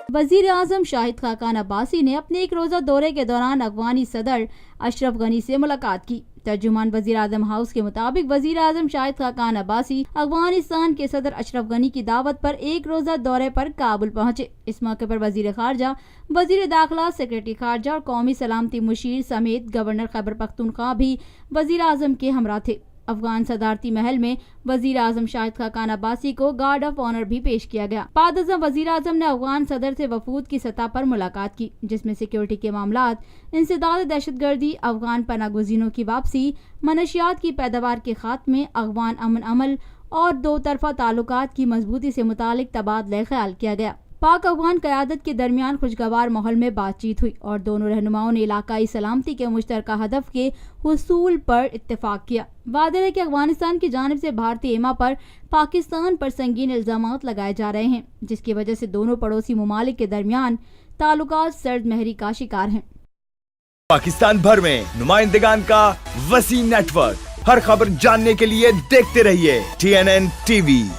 वजीर आजम शाहिद खाकान अब्बासी ने अपने एक रोजा दौरे के दौरान अफगानी सदर अशरफ गनी से मुलाकात की। तर्जुमान वजीर आजम हाउस के मुताबिक वजीर आजम शाहिद खाकान अब्बासी अफगानिस्तान के सदर अशरफ गनी की दावत पर एक रोजा दौरे पर काबुल पहुंचे। इस मौके पर वजीर खारजा, वजीर दाखिला, सेक्रेटरी खारजा और कौमी सलामती मुशीर समेत गवर्नर खैबर पख्तूनख्वा भी वजीर आजम के हमरा थे। अफगान सदारती महल में वजीर आजम शाहिद खाकान अब्बासी को गार्ड ऑफ ऑनर भी पेश किया गया। बाद अज़म वजीर आजम ने अफगान सदर से वफूद की सतह पर मुलाकात की, जिसमें सिक्योरिटी के मामलात, इंसदाद दहशतगर्दी, अफगान पनागुज़ीनों की वापसी, मनशियात की पैदावार के खात्मे, अफगान अमन अमल और दो तरफा ताल्लुकात की मजबूती से मुतालिक तबादला ख्याल किया गया। पाक अफगान क़यादत के दरमियान खुशगवार माहौल में बातचीत हुई और दोनों रहनुमाओं ने इलाकाई सलामती के मुश्तरका हदफ के हुसूल पर इत्तेफाक किया। वादे है कि अफगानिस्तान की जानिब से भारतीय एमा पर पाकिस्तान पर संगीन इल्जामात लगाए जा रहे हैं, जिसकी वजह से दोनों पड़ोसी ममालिक के दरमियान ताल्लुकात सर्द महरी का शिकार हैं। पाकिस्तान भर में नुमाइंदगान का वसीम नेटवर्क, हर खबर जानने के लिए देखते रहिए TNN TV।